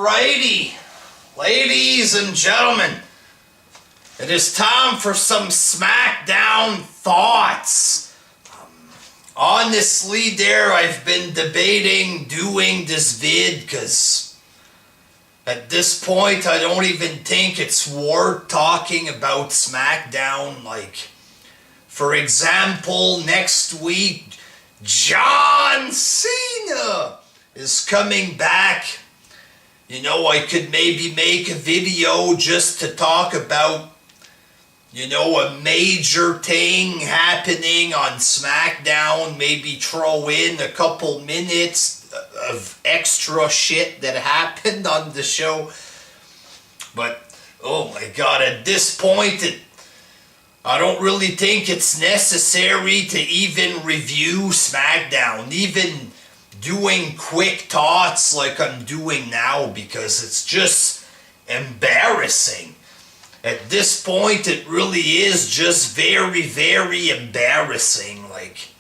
Alrighty, ladies and gentlemen, it is time for some Smackdown thoughts. Honestly there, I've been debating doing this vid because at this point I don't even think it's worth talking about Smackdown. Like, for example, next week, John Cena is coming back. You know, I could maybe make a video just to talk about, you know, a major thing happening on SmackDown. Maybe throw in a couple minutes of extra shit that happened on the show. But, oh my god, at this point, I don't really think it's necessary to even review SmackDown. Even doing quick thoughts like I'm doing now, because it's just embarrassing. At this point, it really is just very, very embarrassing. Like,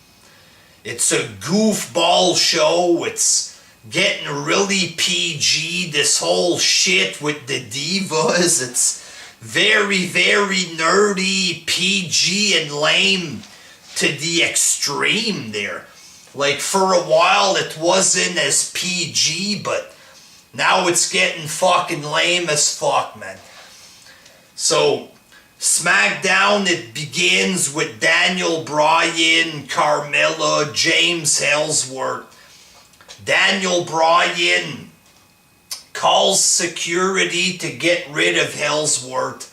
it's a goofball show. It's getting really PG, this whole shit with the divas. It's very, very nerdy, PG, and lame to the extreme there. Like, for a while it wasn't as PG, but now it's getting fucking lame as fuck, man. So, SmackDown, it begins with Daniel Bryan, Carmella, James Ellsworth. Daniel Bryan calls security to get rid of Ellsworth,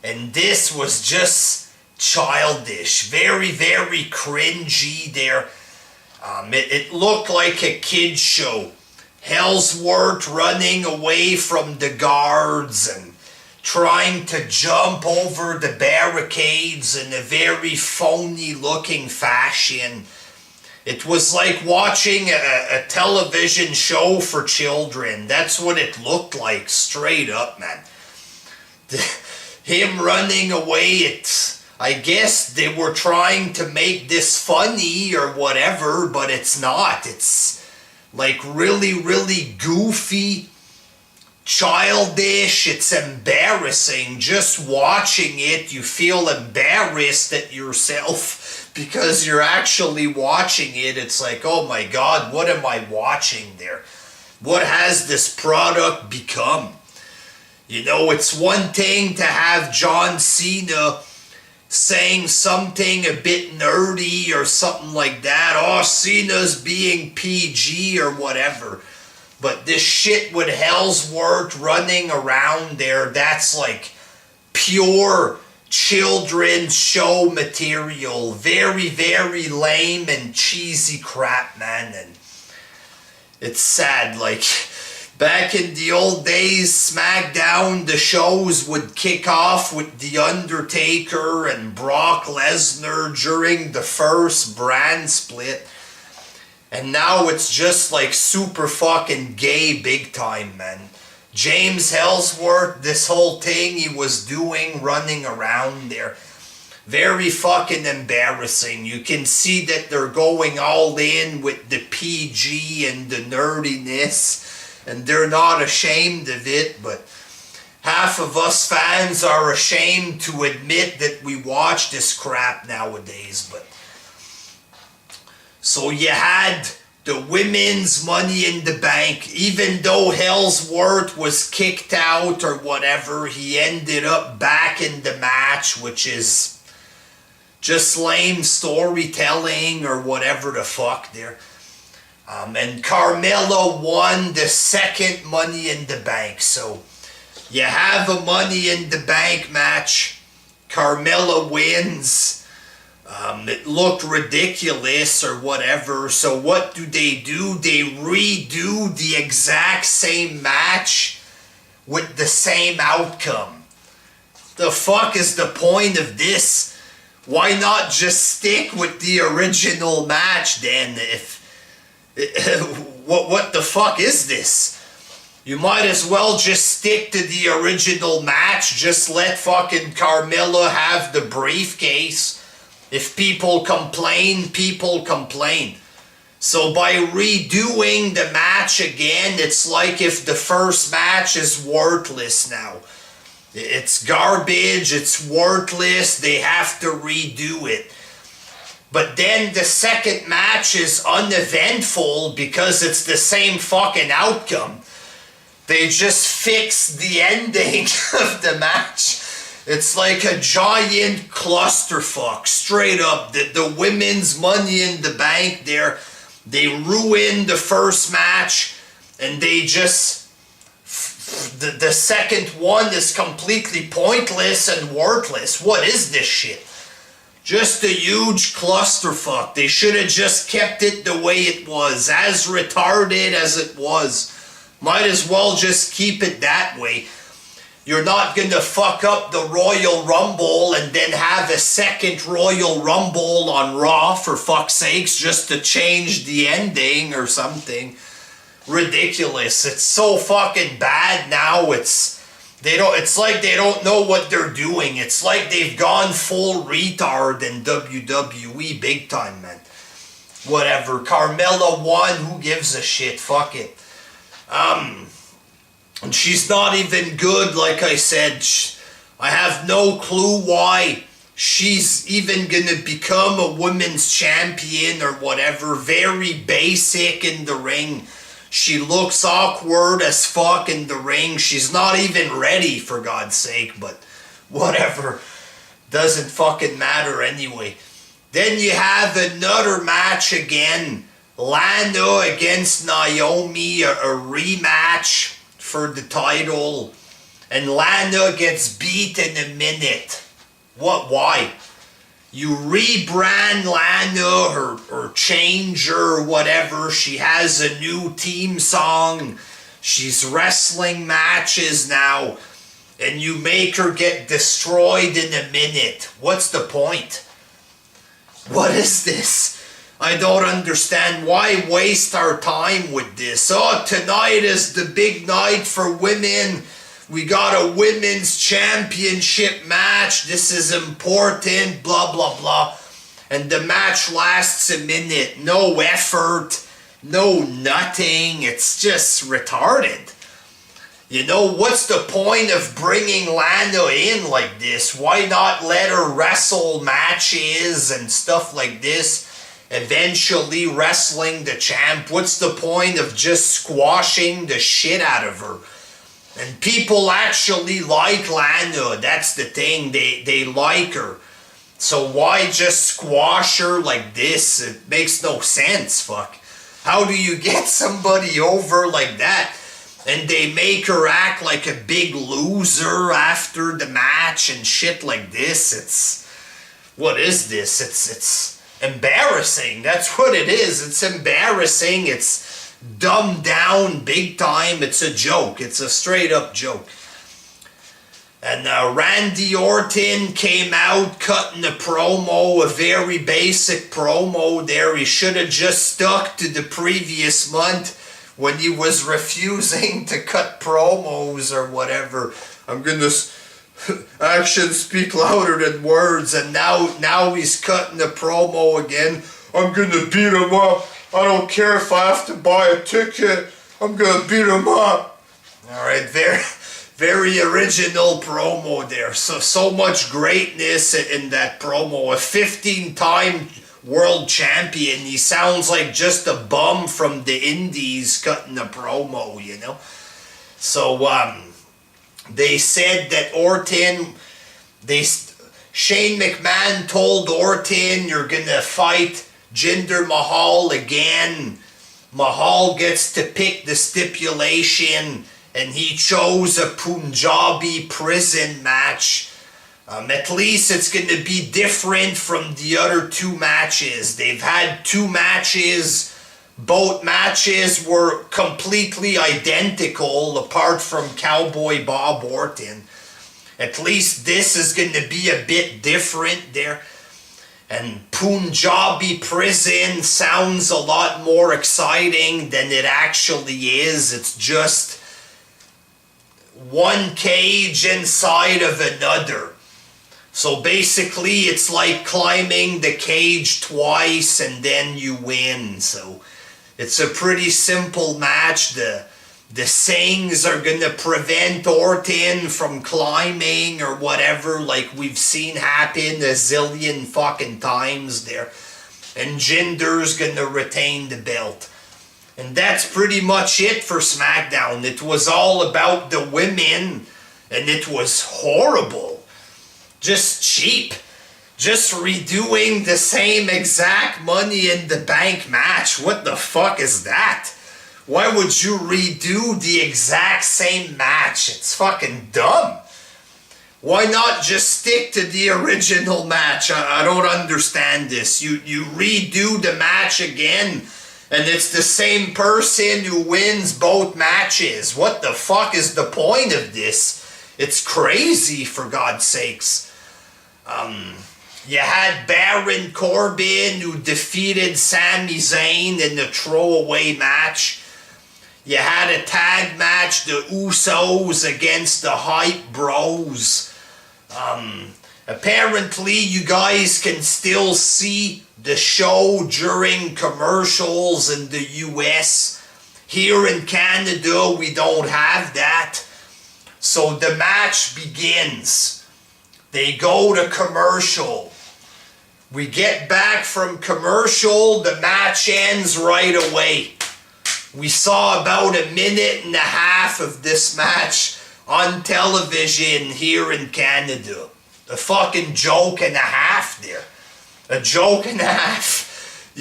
and this was just childish, very, very cringy there. It looked like a kid's show. Ellsworth running away from the guards and trying to jump over the barricades in a very phony looking fashion. It was like watching a television show for children. That's what it looked like, straight up, man. Him running away, I guess they were trying to make this funny or whatever, but it's not. It's like really, really goofy, childish. It's embarrassing. Just watching it, you feel embarrassed at yourself because you're actually watching it. It's like, oh my god, what am I watching there? What has this product become? You know, it's one thing to have John Cena saying something a bit nerdy or something like that. Oh, Cena's being PG or whatever. But this shit with Ellsworth running around there, that's like pure children's show material. Very, very lame and cheesy crap, man. And it's sad, like, back in the old days, SmackDown, the shows would kick off with The Undertaker and Brock Lesnar during the first brand split. And now it's just like super fucking gay big time, man. James Ellsworth, this whole thing he was doing, running around there, very fucking embarrassing. You can see that they're going all in with the PG and the nerdiness, and they're not ashamed of it, but half of us fans are ashamed to admit that we watch this crap nowadays. But so you had the women's Money in the Bank. Even though Ellsworth was kicked out or whatever, he ended up back in the match, which is just lame storytelling or whatever the fuck there. And Carmella won the second Money in the Bank. So you have a Money in the Bank match. Carmella wins. It looked ridiculous or whatever. So what do? They redo the exact same match with the same outcome. The fuck is the point of this? Why not just stick with the original match then? What the fuck is this? You might as well just stick to the original match. Just let fucking Carmella have the briefcase. If people complain, people complain. So by redoing the match again, it's like if the first match is worthless now. It's garbage, it's worthless, they have to redo it. But then the second match is uneventful because it's the same fucking outcome. They just fix the ending of the match. It's like a giant clusterfuck, straight up. The women's Money in the Bank there, they ruin the first match, and they just... The second one is completely pointless and worthless. What is this shit? Just a huge clusterfuck. They should have just kept it the way it was, as retarded as it was. Might as well just keep it that way. You're not gonna fuck up the Royal Rumble and then have a second Royal Rumble on Raw, for fuck's sakes, just to change the ending or something. Ridiculous. It's so fucking bad now. It's like they don't know what they're doing. It's like they've gone full retard in WWE big time, man. Whatever. Carmella won. Who gives a shit? Fuck it. And she's not even good, like I said. I have no clue why she's even gonna become a women's champion or whatever. Very basic in the ring. She looks awkward as fuck in the ring. She's not even ready, for God's sake, but whatever. Doesn't fucking matter anyway. Then you have another match again. Lana against Naomi, a rematch for the title. And Lana gets beat in a minute. What? Why? You rebrand Lana or change her or whatever. She has a new theme song. She's wrestling matches now. And you make her get destroyed in a minute. What's the point? What is this? I don't understand. Why waste our time with this? Oh, tonight is the big night for women. We got a women's championship match. This is important, blah, blah, blah. And the match lasts a minute. No effort, no nothing. It's just retarded. You know, what's the point of bringing Lana in like this? Why not let her wrestle matches and stuff like this? Eventually wrestling the champ. What's the point of just squashing the shit out of her? And people actually like Lana. That's the thing. They like her. So why just squash her like this? It makes no sense, fuck. How do you get somebody over like that? And they make her act like a big loser after the match and shit like this. What is this? It's embarrassing. That's what it is. It's embarrassing. It's dumbed down big time. It's a joke. It's a straight up joke. And Randy Orton came out cutting a promo, a very basic promo there. He should have just stuck to the previous month when he was refusing to cut promos or whatever. I'm gonna... Actions speak louder than words, and now he's cutting a promo again. I'm gonna beat him up. I don't care if I have to buy a ticket. I'm gonna beat him up. Alright, very original promo there. So much greatness in that promo. A 15-time world champion. He sounds like just a bum from the indies cutting a promo, you know. So, they said that Shane McMahon told Orton, you're gonna fight Jinder Mahal again. Mahal gets to pick the stipulation, and he chose a Punjabi prison match. At least it's gonna be different from the other two matches. They've had two matches. Both matches were completely identical apart from Cowboy Bob Orton. At least this is going to be a bit different there. And Punjabi prison sounds a lot more exciting than it actually is. It's just one cage inside of another. So basically it's like climbing the cage twice and then you win. So It's a pretty simple match. The Sings are gonna prevent Orton from climbing or whatever, like we've seen happen a zillion fucking times there. And Jinder's gonna retain the belt. And that's pretty much it for SmackDown. It was all about the women, and it was horrible. Just cheap. Just redoing the same exact Money in the Bank match. What the fuck is that? Why would you redo the exact same match? It's fucking dumb. Why not just stick to the original match? I don't understand this. You redo the match again, and it's the same person who wins both matches. What the fuck is the point of this? It's crazy, for God's sakes. You had Baron Corbin, who defeated Sami Zayn in the throwaway match. You had a tag match, the Usos against the Hype Bros. Apparently you guys can still see the show during commercials in the US. Here in Canada we don't have that. So the match begins. They go to commercial. We get back from commercial, the match ends right away. We saw about a minute and a half of this match on television here in Canada. A fucking joke and a half there. A joke and a half.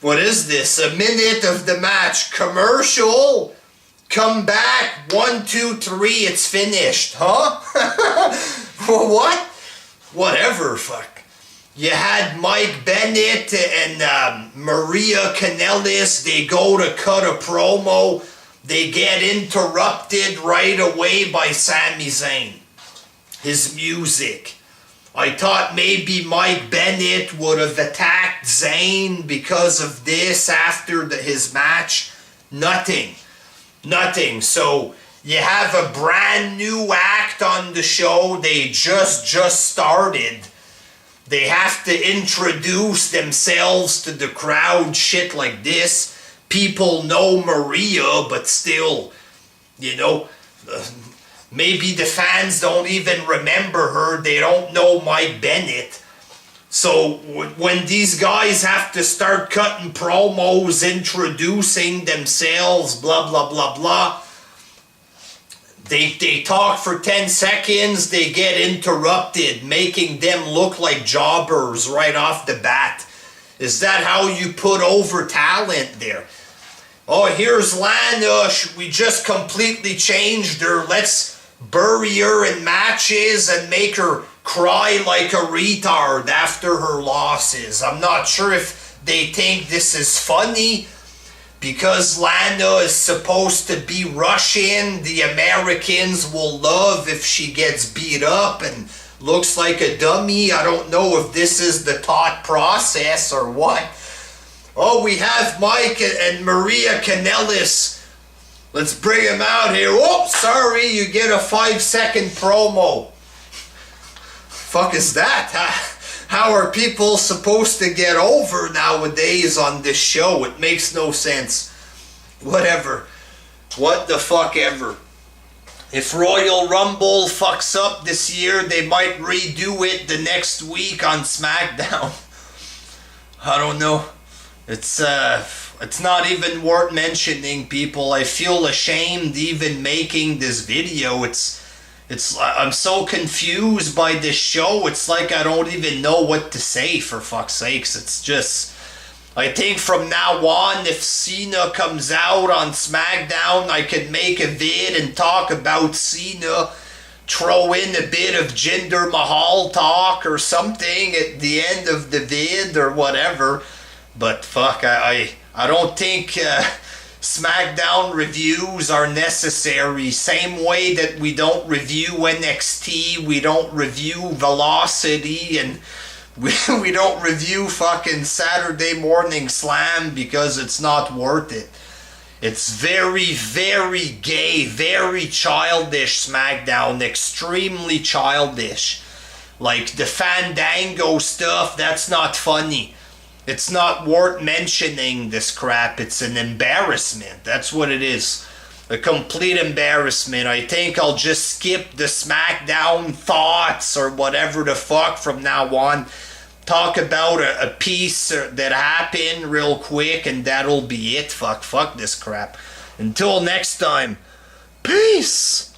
What is this? A minute of the match. Commercial. Come back. 1, 2, 3. It's finished. Huh? What? Whatever. Fuck. You had Mike Bennett and Maria Kanellis. They go to cut a promo. They get interrupted right away by Sami Zayn. His music. I thought maybe Mike Bennett would have attacked Zayn because of this after his match. Nothing. So you have a brand new act on the show. They just started. They have to introduce themselves to the crowd, shit like this. People know Maria, but still, maybe the fans don't even remember her. They don't know Mike Bennett. So when these guys have to start cutting promos, introducing themselves, blah, blah, blah, blah, They talk for 10 seconds, they get interrupted, making them look like jobbers right off the bat. Is that how you put over talent there? Oh, here's Lana, we just completely changed her. Let's bury her in matches and make her cry like a retard after her losses. I'm not sure if they think this is funny. Because Lana is supposed to be Russian, the Americans will love if she gets beat up and looks like a dummy. I don't know if this is the thought process or what. Oh, we have Mike and Maria Kanellis. Let's bring him out here. Oh, sorry, you get a 5-second promo. Fuck is that? How are people supposed to get over nowadays on this show? It makes no sense. Whatever. What the fuck ever. If Royal Rumble fucks up this year, they might redo it the next week on Smackdown. I don't know. It's not even worth mentioning, people. I feel ashamed even making this video. I'm so confused by this show. It's like I don't even know what to say, for fuck's sakes. It's just, I think from now on, if Cena comes out on SmackDown, I could make a vid and talk about Cena, throw in a bit of Jinder Mahal talk or something at the end of the vid or whatever. But fuck, I don't think SmackDown reviews are necessary. Same way that we don't review NXT, we don't review Velocity, and we don't review fucking Saturday Morning Slam because it's not worth it. It's very, very gay, very childish SmackDown, extremely childish. Like the Fandango stuff, that's not funny. It's not worth mentioning this crap. It's an embarrassment. That's what it is. A complete embarrassment. I think I'll just skip the Smackdown thoughts or whatever the fuck from now on. Talk about a piece that happened real quick and that'll be it. Fuck this crap. Until next time. Peace!